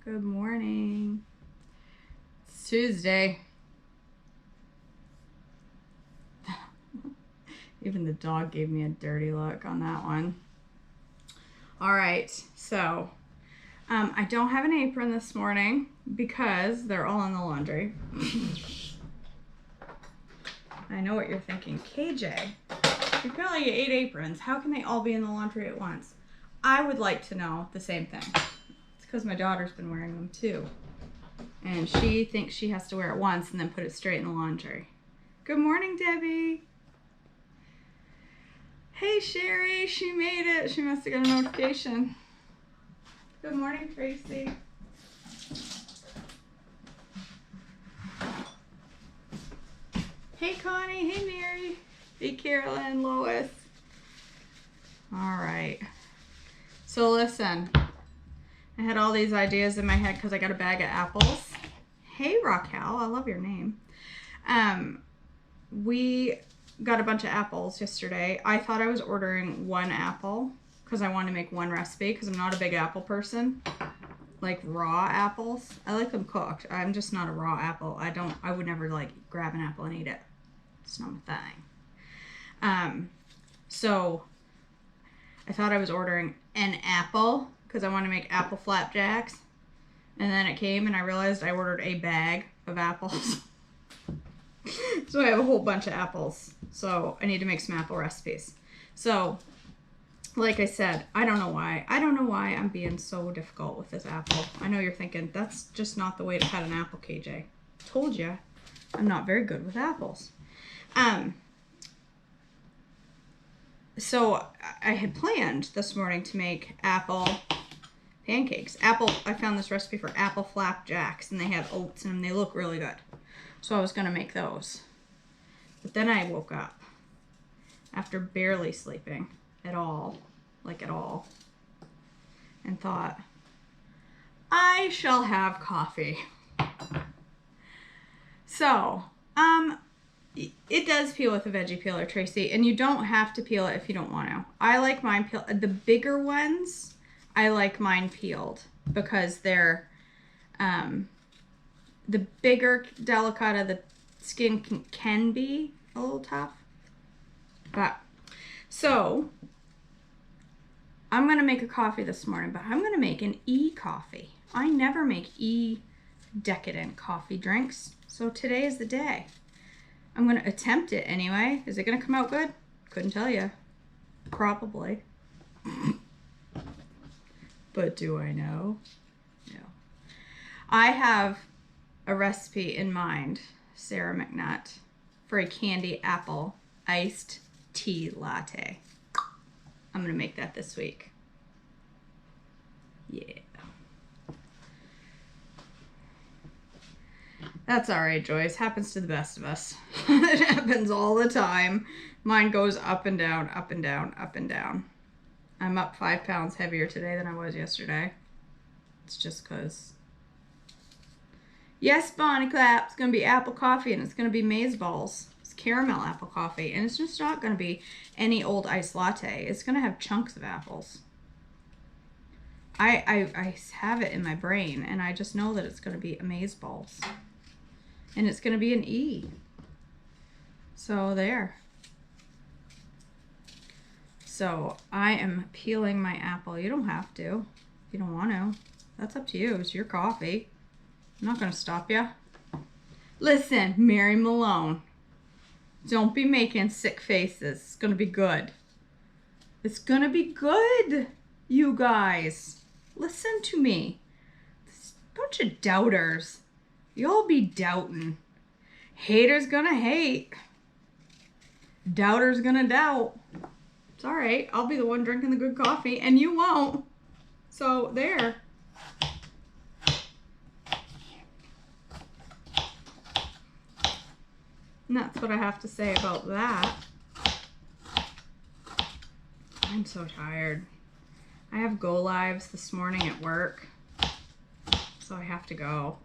Good morning. It's Tuesday. Even the dog gave me a dirty look on that one. All right, so I don't have an apron this morning because they're all in the laundry. I know what you're thinking. KJ, you've got like 8 aprons. How can they all be in the laundry at once? I would like to know the same thing. It's because my daughter's been wearing them too. And she thinks she has to wear it once and then put it straight in the laundry. Good morning, Debbie. Hey, Sherry, she made it. She must have got a notification. Good morning, Tracy. Hey, Connie. Hey, Mary. Hey, Carolyn, Lois. All right. So listen, I had all these ideas in my head because I got a bag of apples. Hey, Raquel. I love your name. We got a bunch of apples yesterday. I thought I was ordering 1 apple because I wanted to make 1 recipe because I'm not a big apple person. Like raw apples. I like them cooked. I'm just not a raw apple. I would never like grab an apple and eat it. It's not my thing. So I thought I was ordering an apple because I wanted to make apple flapjacks. And then it came and I realized I ordered a bag of apples. So I have a whole bunch of apples. So I need to make some apple recipes. So, like I said, I don't know why. I don't know why I'm being so difficult with this apple. I know you're thinking, that's just not the way to cut an apple, KJ. Told you, I'm not very good with apples. So I had planned this morning to make apple pancakes. I found this recipe for apple flapjacks, and they have oats in them. They look really good. So I was going to make those. But then I woke up after barely sleeping at all, and thought, I shall have coffee. So, it does peel with a veggie peeler, Tracy, and you don't have to peel it if you don't want to. I like mine peeled. The bigger ones, I like mine peeled because they're, the bigger delicata, the skin can be a little tough. But, so, I'm going to make a coffee this morning, but I'm going to make an e-coffee. I never make decadent coffee drinks, so today is the day. I'm going to attempt it anyway. Is it going to come out good? Couldn't tell you. Probably. But do I know? No. I have a recipe in mind, Sarah McNutt, for a candy apple iced tea latte. I'm going to make that this week. Yeah. That's all right, Joyce. Happens to the best of us. It happens all the time. Mine goes up and down, up and down, up and down. I'm up 5 pounds heavier today than I was yesterday. It's just because. Yes, Bonnie Clap. It's going to be apple coffee, and it's going to be maize balls. It's caramel apple coffee, and it's just not going to be any old iced latte. It's going to have chunks of apples. I have it in my brain, and I just know that it's going to be maize balls. And it's going to be an E. So there. So I am peeling my apple. You don't have to if you don't want to. That's up to you. It's your coffee. I'm not going to stop you. Listen, Mary Malone. Don't be making sick faces. It's going to be good. It's going to be good, you guys. Listen to me. This bunch of doubters. You'll be doubting. Haters gonna hate. Doubters gonna doubt. It's all right. I'll be the one drinking the good coffee, and you won't. So, there. And that's what I have to say about that. I'm so tired. I have go lives this morning at work, so I have to go.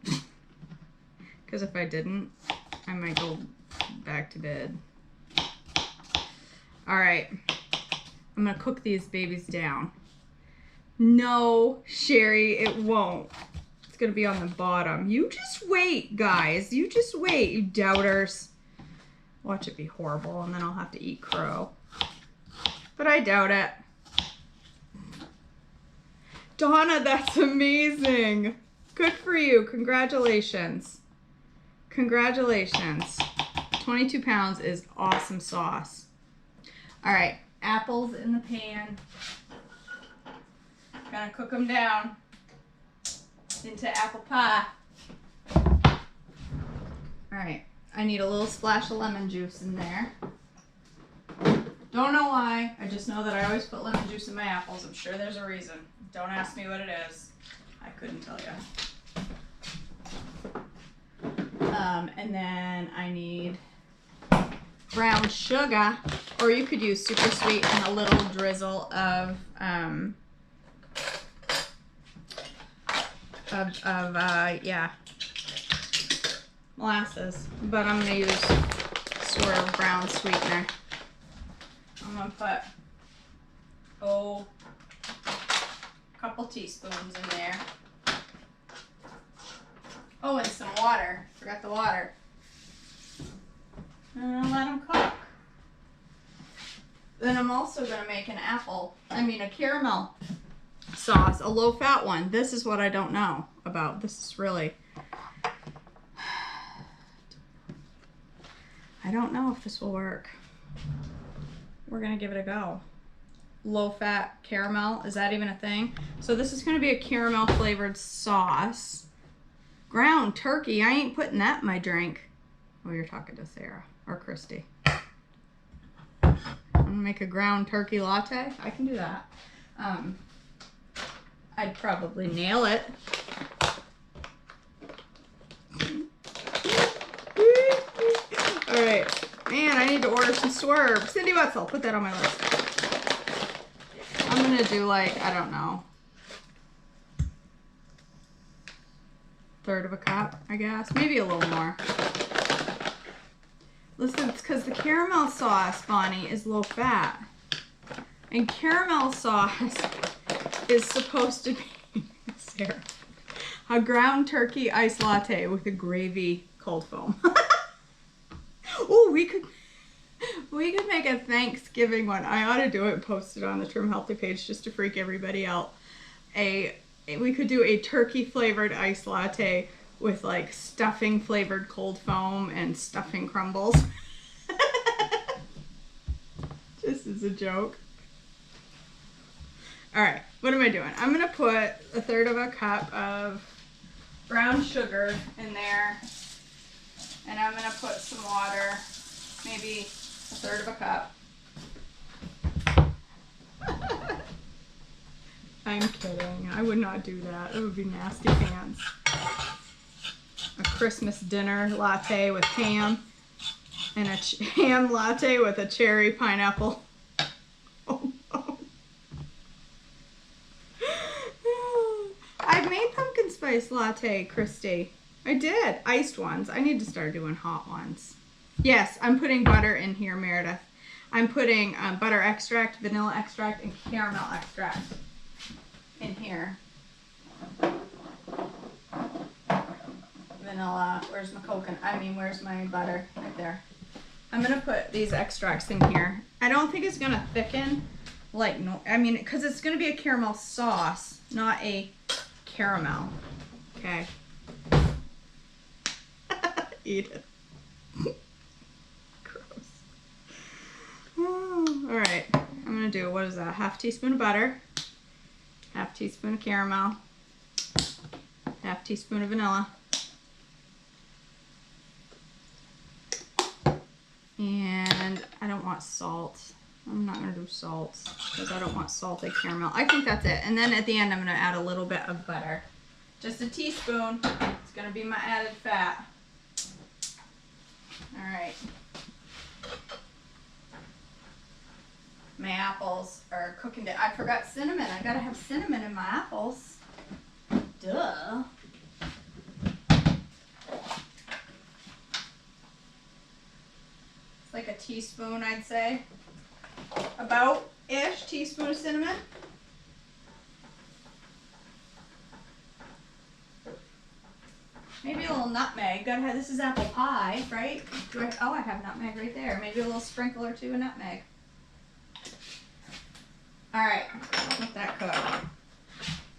Because if I didn't, I might go back to bed. All right. I'm going to cook these babies down. No, Sherry, it won't. It's gonna be on the bottom. You just wait, guys. You just wait, you doubters. Watch it be horrible, and then I'll have to eat crow. But I doubt it. Donna, that's amazing. Good for you. Congratulations. Congratulations. 22 pounds is awesome sauce. All right, apples in the pan. Gonna cook them down into apple pie. All right, I need a little splash of lemon juice in there. Don't know why, I just know that I always put lemon juice in my apples. I'm sure there's a reason. Don't ask me what it is. I couldn't tell you. And then I need brown sugar, or you could use super sweet and a little drizzle of molasses. But I'm gonna use sort of brown sweetener. I'm gonna put a couple teaspoons in there. Oh, and some water. Forgot the water. And I'll let them cook. Then I'm also gonna make a caramel sauce, a low-fat one. This is what I don't know about. This is really, I don't know if this will work. We're gonna give it a go. Low-fat caramel, is that even a thing? So this is gonna be a caramel flavored sauce. Ground turkey, I ain't putting that in my drink. Oh, you're talking to Sarah or Christy. I'm gonna make a ground turkey latte. I can do that. I'd probably nail it. All right, man, I need to order some Swerve. Cindy Wetzel, put that on my list. I'm gonna do like, I don't know, 1/3 of a cup, I guess. Maybe a little more. Listen, it's because the caramel sauce, Bonnie, is low fat. And caramel sauce is supposed to be, Sarah, a ground turkey iced latte with a gravy cold foam. Oh, we could make a Thanksgiving one. I ought to do it and post it on the Trim Healthy page just to freak everybody out. We could do a turkey flavored iced latte with like stuffing flavored cold foam and stuffing crumbles. Just as a joke. All right, what am I doing? I'm gonna put 1/3 of a cup of brown sugar in there, and I'm gonna put some water, maybe 1/3 of a cup. I'm kidding. I would not do that. It would be nasty pants. A Christmas dinner latte with ham, and a ham latte with a cherry pineapple. Oh, no. I've made pumpkin spice latte, Christy. I did. Iced ones. I need to start doing hot ones. Yes, I'm putting butter in here, Meredith. I'm putting butter extract, vanilla extract, and caramel extract in here. Vanilla. Where's my coconut? Where's my butter? Right there. I'm gonna put these extracts in here. I don't think it's gonna thicken, because it's gonna be a caramel sauce, not a caramel. Okay. Eat it. Gross. Oh, all right. I'm gonna do, what is that? 1/2 teaspoon of butter, 1/2 teaspoon of caramel, 1/2 teaspoon of vanilla, and I don't want salt. I'm not gonna do salt because I don't want salted caramel. I think that's it. And then at the end, I'm gonna add a little bit of butter. Just a teaspoon. It's gonna be my added fat. All right. My apples are cooking down. I forgot cinnamon. I gotta have cinnamon in my apples. Duh. It's like a teaspoon, I'd say. About-ish teaspoon of cinnamon. Maybe a little nutmeg. Gotta have, this is apple pie, right? Oh, I have nutmeg right there. Maybe a little sprinkle or two of nutmeg. All right, let that cook.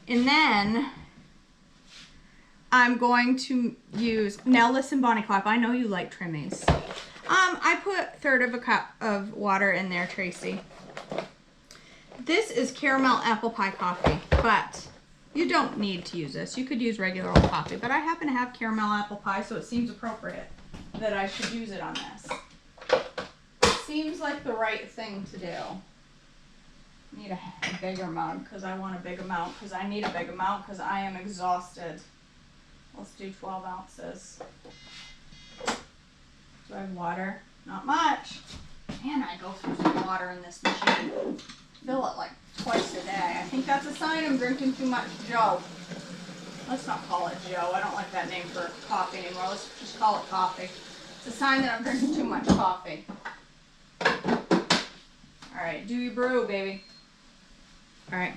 And then I'm going to use, now listen, Bonnie Clap, I know you like trimmies. I put 1/3 of a cup of water in there, Tracy. This is caramel apple pie coffee, but you don't need to use this. You could use regular old coffee, but I happen to have caramel apple pie, so it seems appropriate that I should use it on this. It seems like the right thing to do. I need a bigger mug because I want a big amount, because I need a big amount because I am exhausted. Let's do 12 ounces. Do I have water? Not much. Man, I go through some water in this machine. Fill it like twice a day. I think that's a sign I'm drinking too much Joe. Let's not call it Joe. I don't like that name for coffee anymore. Let's just call it coffee. It's a sign that I'm drinking too much coffee. All right, do your brew, baby. All right.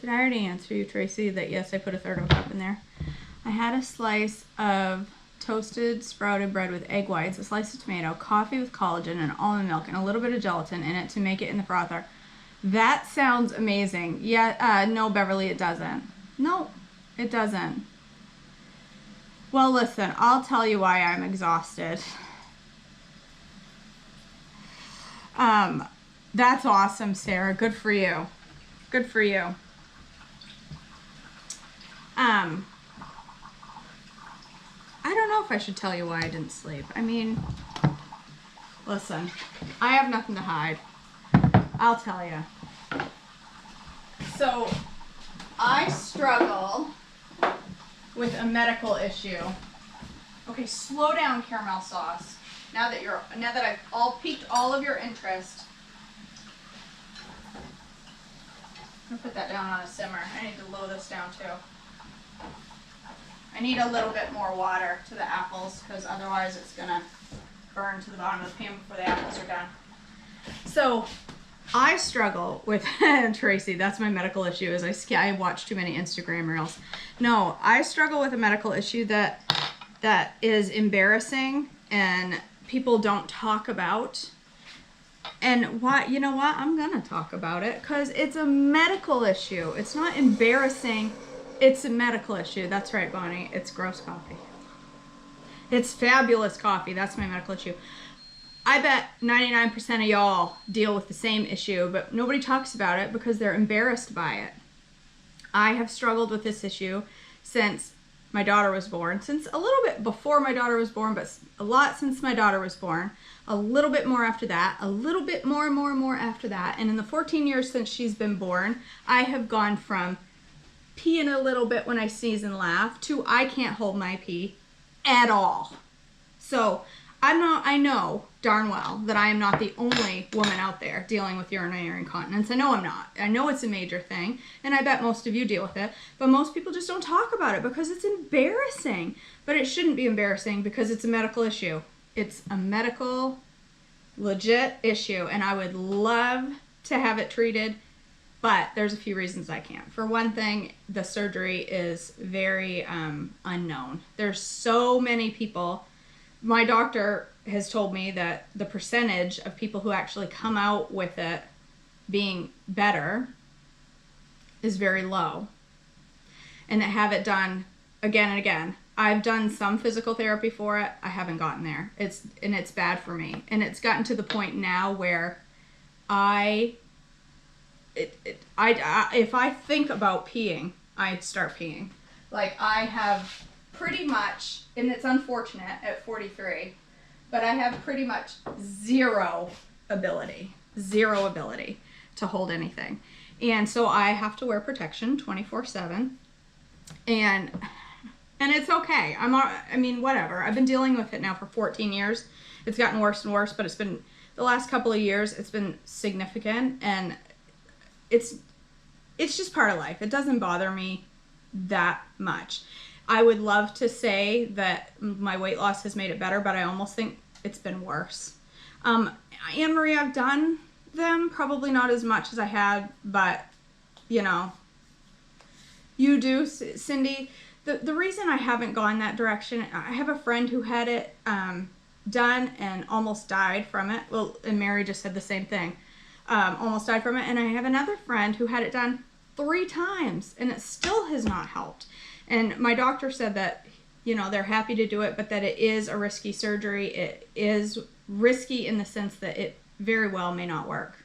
Did I already answer you, Tracy, that yes, I put 1/3 of a cup in there? I had a slice of toasted sprouted bread with egg whites, a slice of tomato, coffee with collagen, and almond milk, and a little bit of gelatin in it to make it in the frother. That sounds amazing. Yeah, no, Beverly, it doesn't. No, it doesn't. Well, listen, I'll tell you why I'm exhausted. That's awesome, Sarah. Good for you. Good for you. I don't know if I should tell you why I didn't sleep. I mean, listen, I have nothing to hide. I'll tell you. So, I struggle with a medical issue. Okay, slow down, caramel sauce. Now that I've all piqued all of your interest, I'm gonna put that down on a simmer. I need to lower this down too. I need a little bit more water to the apples because otherwise it's gonna burn to the bottom of the pan before the apples are done. So I struggle with, Tracy, that's my medical issue, is I watch too many Instagram reels. No, I struggle with a medical issue that is embarrassing and people don't talk about. And why, you know what? I'm gonna talk about it because it's a medical issue. It's not embarrassing. It's a medical issue. That's right, Bonnie. It's gross coffee. It's fabulous coffee. That's my medical issue. I bet 99% of y'all deal with the same issue, but nobody talks about it because they're embarrassed by it. I have struggled with this issue since my daughter was born, since a little bit before my daughter was born, but a lot since my daughter was born, a little bit more after that, a little bit more after that, and in the 14 years since she's been born, I have gone from peeing a little bit when I sneeze and laugh to I can't hold my pee at all. So I know darn well that I am not the only woman out there dealing with urinary incontinence. I know I'm not. I know it's a major thing, and I bet most of you deal with it, but most people just don't talk about it because it's embarrassing. But it shouldn't be embarrassing because it's a medical issue. It's a medical, legit issue, and I would love to have it treated, but there's a few reasons I can't. For one thing, the surgery is very unknown. There's so many people. My doctor has told me that the percentage of people who actually come out with it being better is very low, and that have it done again and again. I've done some physical therapy for it. I haven't gotten there. It's bad for me. And it's gotten to the point now where if I think about peeing, I start peeing. Like I have pretty much, and it's unfortunate at 43, but I have pretty much zero ability to hold anything. And so I have to wear protection 24/7. And it's okay. I mean, whatever. I've been dealing with it now for 14 years. It's gotten worse and worse, but it's been, the last couple of years, it's been significant, and it's just part of life. It doesn't bother me that much. I would love to say that my weight loss has made it better, but I almost think it's been worse. Anne Marie, I've done them, probably not as much as I had, but you know, you do, Cindy. The reason I haven't gone that direction, I have a friend who had it done and almost died from it. Well, and Mary just said the same thing. Almost died from it. And I have another friend who had it done 3 times and it still has not helped. And my doctor said that, you know, they're happy to do it, but that it is a risky surgery. It is risky in the sense that it very well may not work.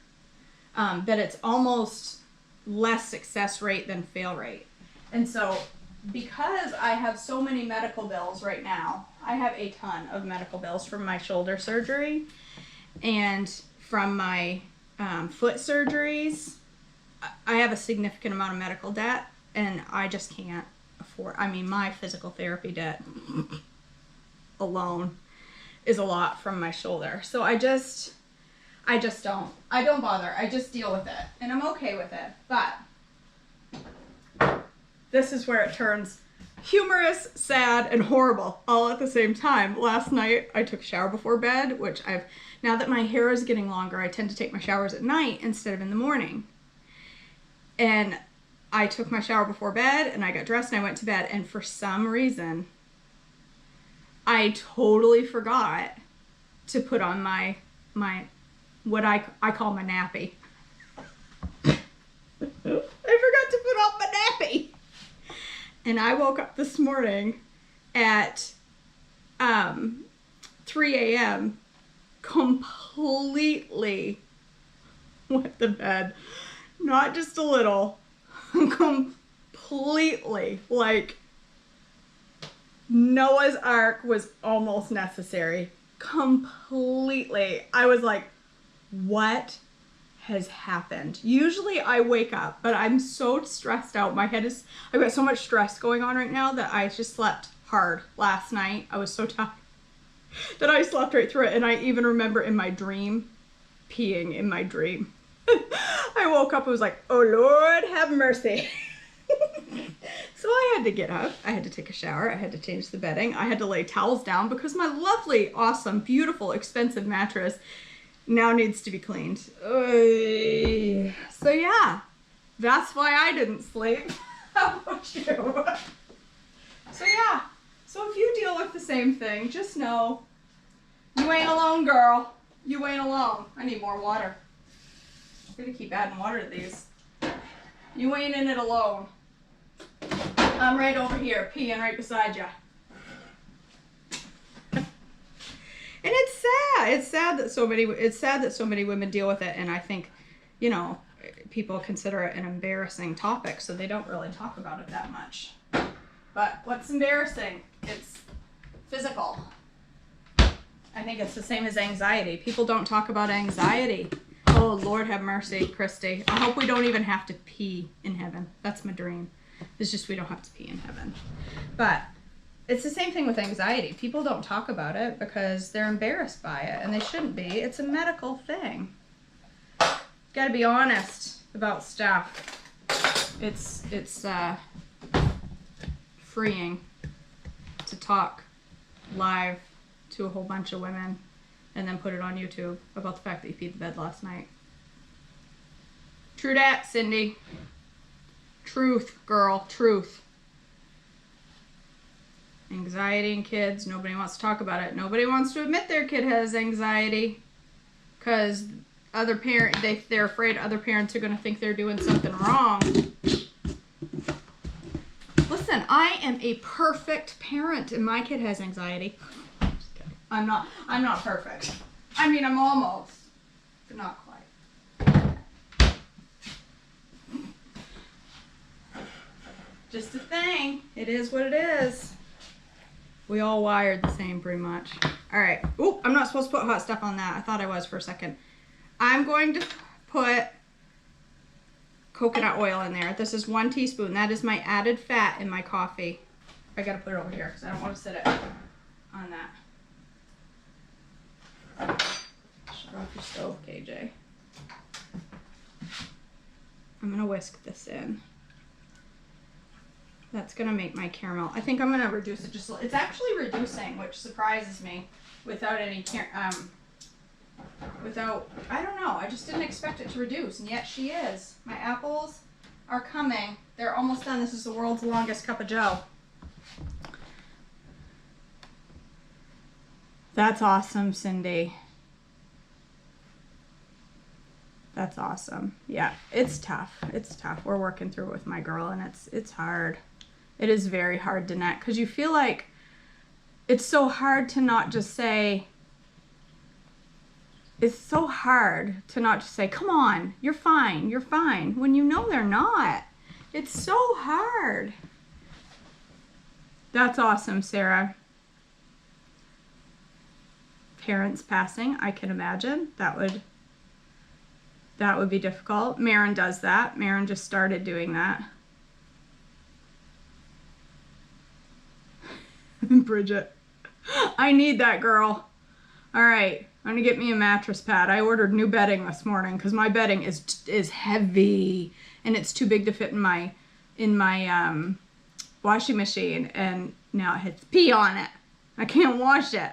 That it's almost less success rate than fail rate. And so because I have so many medical bills right now, I have a ton of medical bills from my shoulder surgery and from my foot surgeries. I have a significant amount of medical debt and I just can't afford, I mean, my physical therapy debt alone is a lot from my shoulder. So I don't bother. I just deal with it and I'm okay with it. But this is where it turns humorous, sad, and horrible all at the same time. Last night I took a shower before bed, which now that my hair is getting longer, I tend to take my showers at night instead of in the morning. And I took my shower before bed and I got dressed and I went to bed, and for some reason I totally forgot to put on my what I call my nappy. I forgot to put on my nappy. And I woke up this morning at 3 a.m. completely wet the bed. Not just a little. Completely. Like Noah's Ark was almost necessary. Completely. I was like, what has happened? Usually I wake up, but I'm so stressed out. I've got so much stress going on right now that I just slept hard last night. I was so tired that I slept right through it. And I even remember in my dream, peeing in my dream. I woke up, I was like, oh Lord, have mercy. So I had to get up, I had to take a shower, I had to change the bedding, I had to lay towels down because my lovely, awesome, beautiful, expensive mattress now needs to be cleaned. So yeah, that's why I didn't sleep. How about you? So yeah, so if you deal with the same thing, just know you ain't alone, girl. You ain't alone. I need more water. I'm gonna keep adding water to these. You ain't in it alone. I'm right over here, peeing right beside you. And it's sad. It's sad that so many women deal with it, and I think, you know, people consider it an embarrassing topic, so they don't really talk about it that much. But what's embarrassing? It's physical. I think it's the same as anxiety. People don't talk about anxiety. Oh, Lord have mercy, Christy. I hope we don't even have to pee in heaven. That's my dream. It's just we don't have to pee in heaven. But it's the same thing with anxiety. People don't talk about it because they're embarrassed by it, and they shouldn't be. It's a medical thing. Gotta be honest about stuff. It's freeing to talk live to a whole bunch of women and then put it on YouTube about the fact that you peed the bed last night. True dat, Cindy. Truth, girl, truth. Anxiety in kids, nobody wants to talk about it. Nobody wants to admit their kid has anxiety because they're afraid other parents are going to think they're doing something wrong. Listen, I am a perfect parent and my kid has anxiety. Just kidding. I'm not perfect. I mean, I'm almost, but not quite. Just a thing. It is what it is. We all wired the same pretty much. All right. Oh, I'm not supposed to put hot stuff on that. I thought I was for a second. I'm going to put coconut oil in there. This is 1 teaspoon. That is my added fat in my coffee. I gotta put it over here because I don't want to sit it on that. Shut off your stove, KJ. I'm gonna whisk this in. That's gonna make my caramel. I think I'm gonna reduce it just a little. It's actually reducing, which surprises me without any I don't know. I just didn't expect it to reduce, and yet she is. My apples are coming. They're almost done. This is the world's longest cup of joe. That's awesome, Cindy. That's awesome. Yeah, it's tough. It's tough. We're working through it with my girl, and it's hard. It is very hard to net because you feel like it's so hard to not just say, it's so hard to not just say, come on, you're fine, when you know they're not. It's so hard. That's awesome, Sarah. Parents passing, I can imagine. That would be difficult. Marin does that. Marin just started doing that. Bridget, I need that, girl. All right, I'm gonna get me a mattress pad. I ordered new bedding this morning because my bedding is heavy and it's too big to fit in my washing machine, and now it has pee on it. I can't wash it.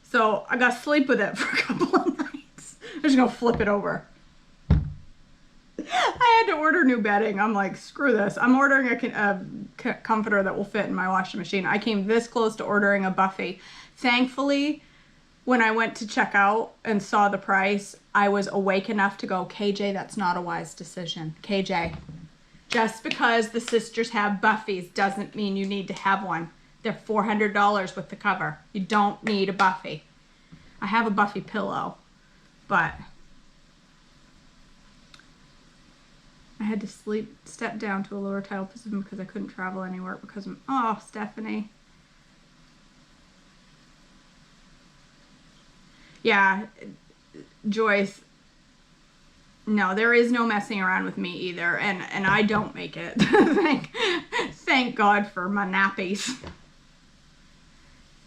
So I got to sleep with it for a couple of nights. I'm just going to flip it over. I had to order new bedding. I'm like, screw this. I'm ordering a comforter that will fit in my washing machine. I came this close to ordering a Buffy. Thankfully, when I went to check out and saw the price, I was awake enough to go, KJ, that's not a wise decision. KJ, just because the sisters have Buffys doesn't mean you need to have one. They're $400 with the cover. You don't need a Buffy. I have a Buffy pillow, but I had to step down to a lower tile position because I couldn't travel anywhere because of, oh, Stephanie. Yeah, Joyce, no, there is no messing around with me either, and I don't make it. Thank God for my nappies.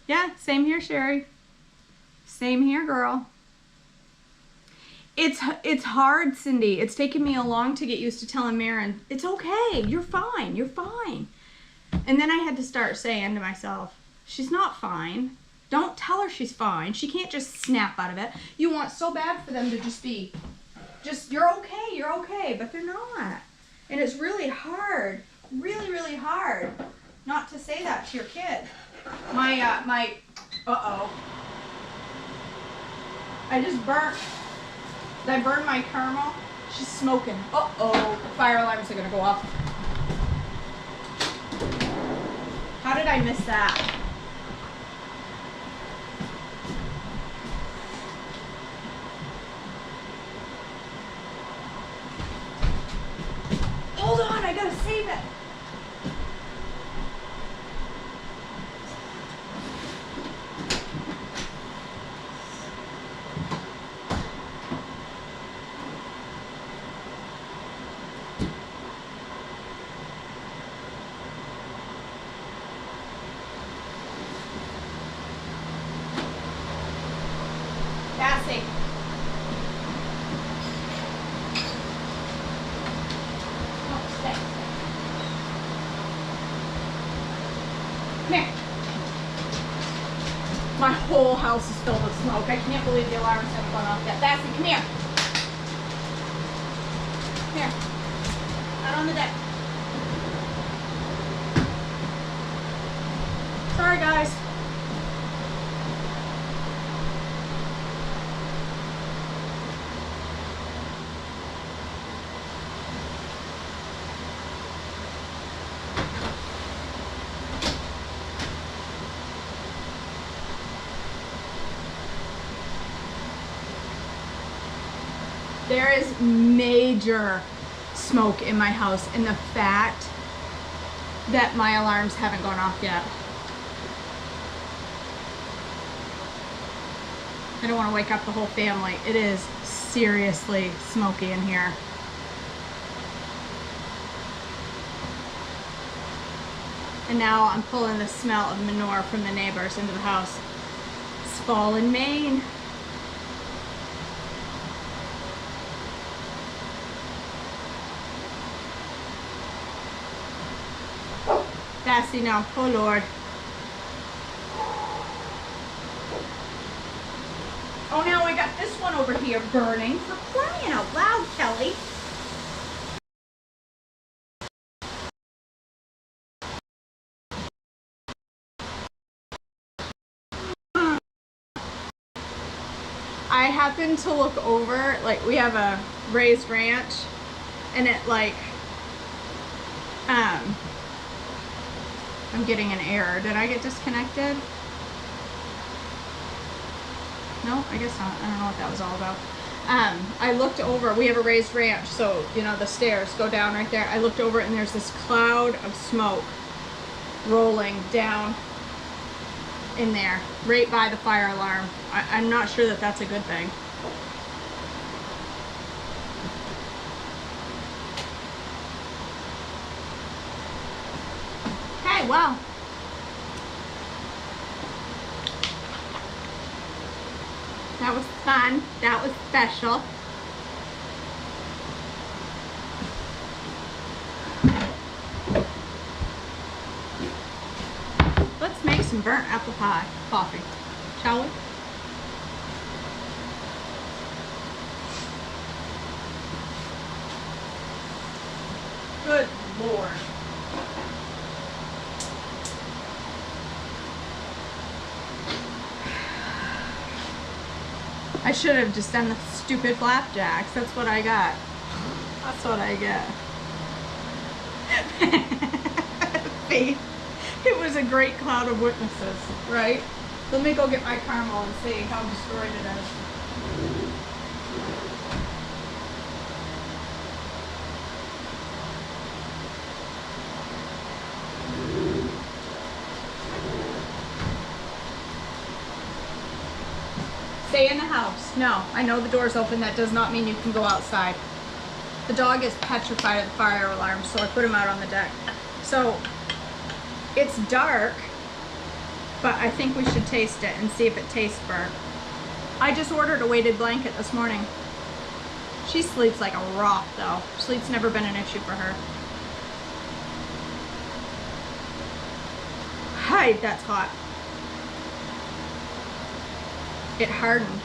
Yeah, same here, Sherry. Same here, girl. It's hard, Cindy. It's taken me a long to get used to telling Marin, it's okay, you're fine, you're fine. And then I had to start saying to myself, she's not fine. Don't tell her she's fine. She can't just snap out of it. You want so bad for them to just be, you're okay, but they're not. And it's really hard, really, really hard not to say that to your kid. Uh-oh. I just burnt. Did I burn my caramel? She's smoking. Uh-oh. The fire alarms are gonna go off. How did I miss that? Hold on, I gotta save it. Passing. Oh, stay. Come here. My whole house is filled with smoke. I can't believe the alarms haven't gone off yet. Bassy, come here. Come here. Out on the deck. Sorry, guys. There is major smoke in my house, and the fact that my alarms haven't gone off yet. I don't want to wake up the whole family. It is seriously smoky in here. And now I'm pulling the smell of manure from the neighbors into the house. It's fall in Maine. Sassy now, oh Lord. Oh, now I got this one over here burning. For crying out loud, Kelly. I happened to look over, like we have a raised ranch, and it like, I'm getting an error. Did I get disconnected? No, I guess not. I don't know what that was all about. I looked over, we have a raised ranch, so you know the stairs go down right there. I looked over and there's this cloud of smoke rolling down in there, right by the fire alarm. I'm not sure that that's a good thing. Okay, well. That was fun. That was special. Let's make some burnt apple pie coffee, shall we? Good Lord. I should have just done the stupid flapjacks. That's what I got. That's what I get. Faith. It was a great cloud of witnesses, right? Let me go get my caramel and see how destroyed it is. Stay in the house. No, I know the door's open. That does not mean you can go outside. The dog is petrified of the fire alarm, so I put him out on the deck. So it's dark, but I think we should taste it and see if it tastes burnt. I just ordered a weighted blanket this morning. She sleeps like a rock though. Sleep's never been an issue for her. Hi, that's hot. It hardened.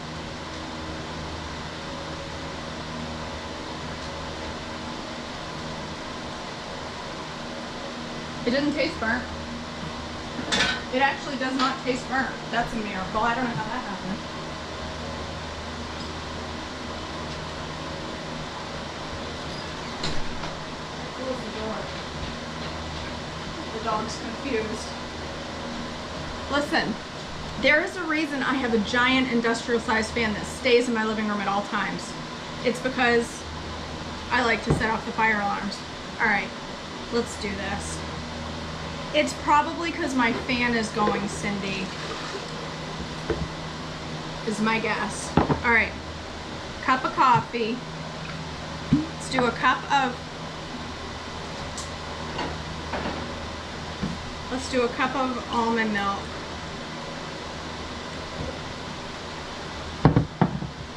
It didn't taste burnt. It actually does not taste burnt. That's a miracle. I don't know how that happened. Close the door. The dog's confused. Listen, there is a reason I have a giant industrial sized fan that stays in my living room at all times. It's because I like to set off the fire alarms. All right, let's do this. It's probably because my fan is going, Cindy, is my guess. All right, cup of coffee. Let's do a cup of, almond milk.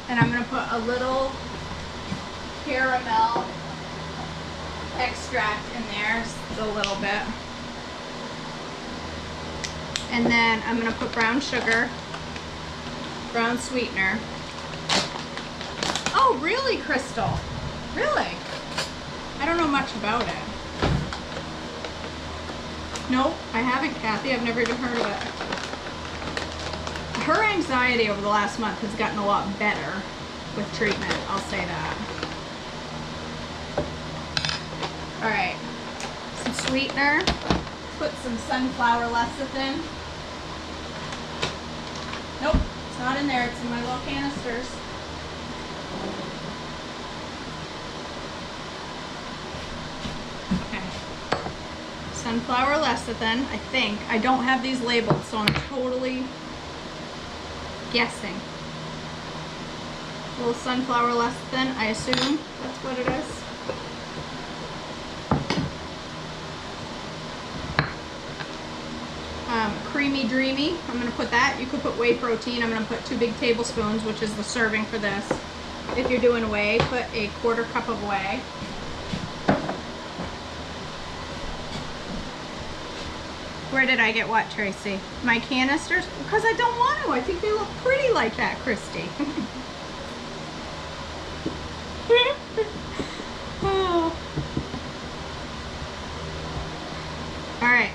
And I'm gonna put a little caramel extract in there, just a little bit. And then I'm gonna put brown sugar, brown sweetener. Oh, really, Crystal? Really? I don't know much about it. Nope, I haven't, Kathy. I've never even heard of it. Her anxiety over the last month has gotten a lot better with treatment, I'll say that. All right, some sweetener. Put some sunflower lecithin. Nope, it's not in there. It's in my little canisters. Okay. Sunflower lecithin, I think. I don't have these labeled, so I'm totally guessing. A little sunflower lecithin, I assume that's what it is. Creamy Dreamy, I'm going to put that. You could put whey protein. I'm going to put 2 big tablespoons, which is the serving for this. If you're doing whey, put a 1/4 cup of whey. Where did I get what, Tracy? My canisters? Because I don't want to. I think they look pretty like that, Christy. Oh. All right.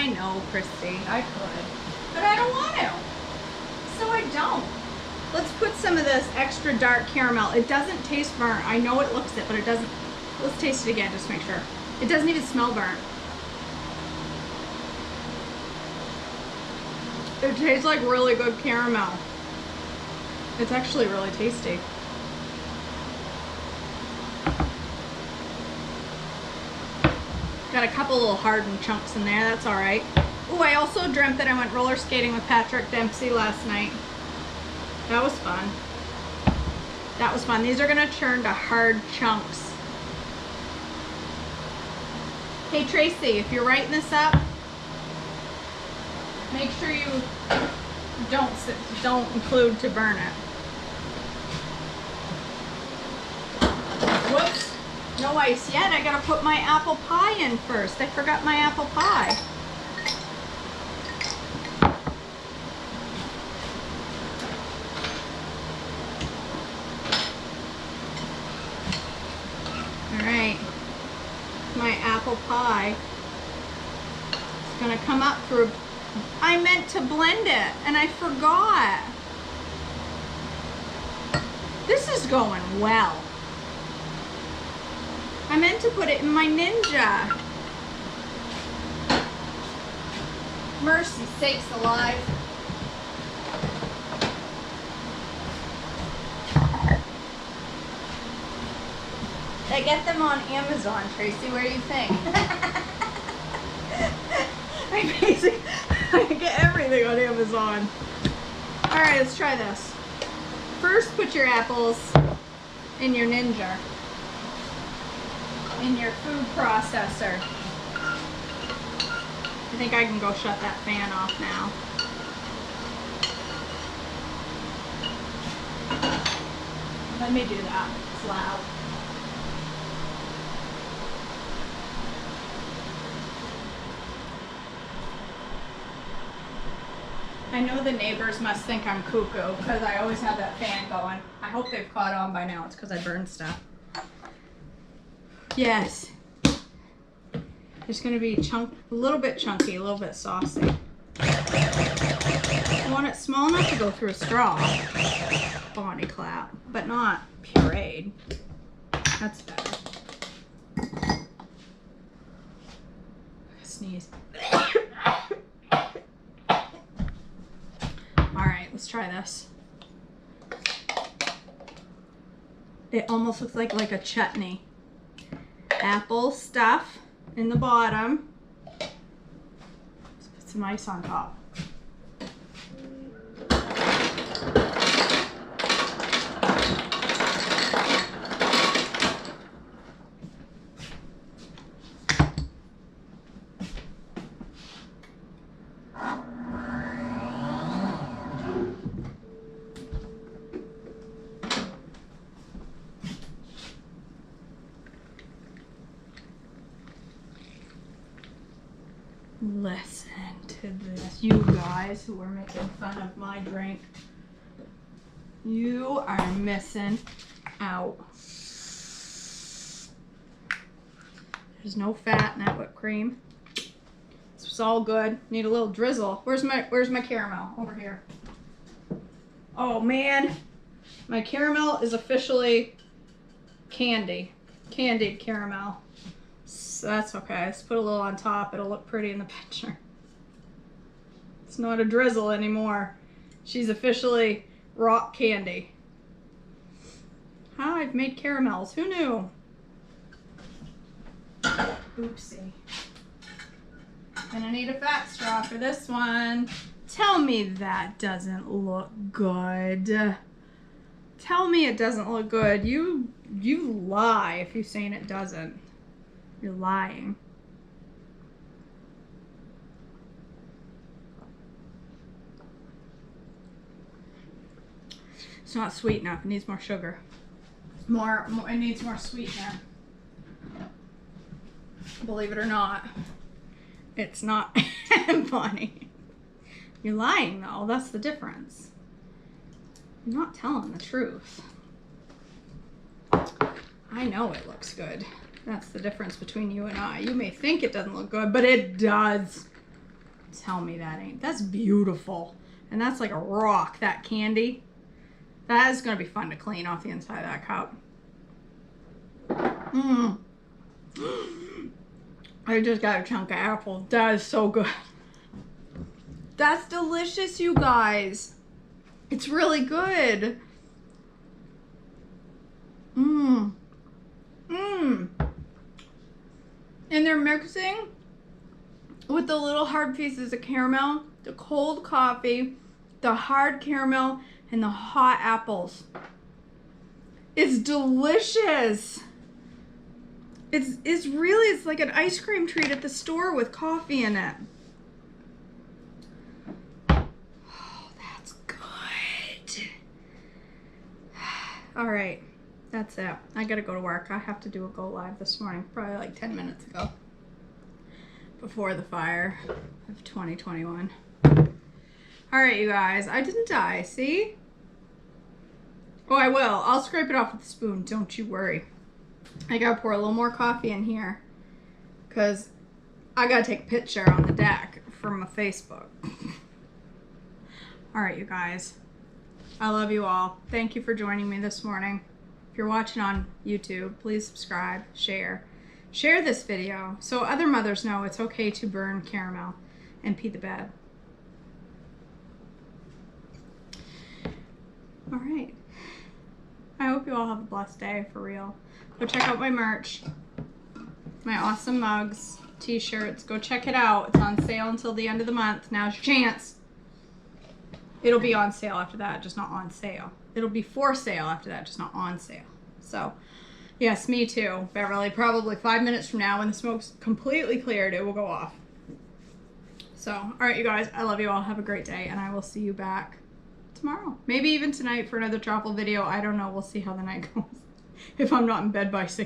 I know, Christy. I could. But I don't want to. So I don't. Let's put some of this extra dark caramel. It doesn't taste burnt. I know it looks it, but it doesn't. Let's taste it again just to make sure. It doesn't even smell burnt. It tastes like really good caramel. It's actually really tasty. Got a couple little hardened chunks in there, that's all right. Oh, I also dreamt that I went roller skating with Patrick Dempsey last night. That was fun. That was fun. These are gonna turn to hard chunks. Hey Tracy, if you're writing this up, make sure you don't include to burn it. Whoops. No ice yet. I gotta put my apple pie in first. I forgot my apple pie. Alright. My apple pie is gonna come up through. I meant to blend it and I forgot. This is going well. I meant to put it in my Ninja. Mercy sakes alive. I get them on Amazon, Tracy. What do you think? I get everything on Amazon. Alright, let's try this. First, put your apples in your Ninja. In your food processor. I think I can go shut that fan off now. Let me do that. It's loud. I know the neighbors must think I'm cuckoo because I always have that fan going. I hope they've caught on by now. It's because I burned stuff. Yes. It's going to be a little bit chunky, a little bit saucy. I want it small enough to go through a straw. Body clap, but not pureed. That's better. Sneeze. Alright, let's try this. It almost looks like a chutney. Apple stuff in the bottom. Let's put some ice on top. Listen to this. You guys who are making fun of my drink. You are missing out. There's no fat in that whipped cream. It's all good. Need a little drizzle. Where's my caramel? Over here. Oh man. My caramel is officially candy. Candied caramel. So that's okay. Let's put a little on top. It'll look pretty in the picture. It's not a drizzle anymore. She's officially rock candy. How I've made caramels. Who knew? Oopsie. Gonna need a fat straw for this one. Tell me that doesn't look good. Tell me it doesn't look good. You lie if you're saying it doesn't. You're lying. It's not sweet enough. It needs more sugar. More. It needs more sweetener. Believe it or not, it's not funny. You're lying though. That's the difference. You're not telling the truth. I know it looks good. That's the difference between you and I. You may think it doesn't look good, but it does. Tell me that ain't. That's beautiful. And that's like a rock, that candy. That is going to be fun to clean off the inside of that cup. Mmm. I just got a chunk of apple. That is so good. That's delicious, you guys. It's really good. Mmm. Mmm. And they're mixing with the little hard pieces of caramel, the cold coffee, the hard caramel, and the hot apples. It's delicious. It's really, it's like an ice cream treat at the store with coffee in it. Oh, that's good. All right, that's it. I gotta go to work. I have to do a go live this morning, probably like 10 minutes ago, before the fire of 2021. All right, you guys, I didn't die, see? Oh, I will. I'll scrape it off with a spoon, don't you worry. I gotta pour a little more coffee in here because I gotta take a picture on the deck for my Facebook. All right, you guys. I love you all. Thank you for joining me this morning. If you're watching on YouTube, please subscribe, share. Share this video so other mothers know it's okay to burn caramel and pee the bed. All right. I hope you all have a blessed day, for real. Go check out my merch, my awesome mugs, t-shirts. Go check it out. It's on sale until the end of the month. Now's your chance. It'll be on sale after that, just not on sale. It'll be for sale after that, just not on sale. So, yes, me too, Beverly. Probably 5 minutes from now, when the smoke's completely cleared, it will go off. So, all right, you guys. I love you all. Have a great day, and I will see you back tomorrow. Maybe even tonight for another travel video. I don't know. We'll see how the night goes. If I'm not in bed by 6.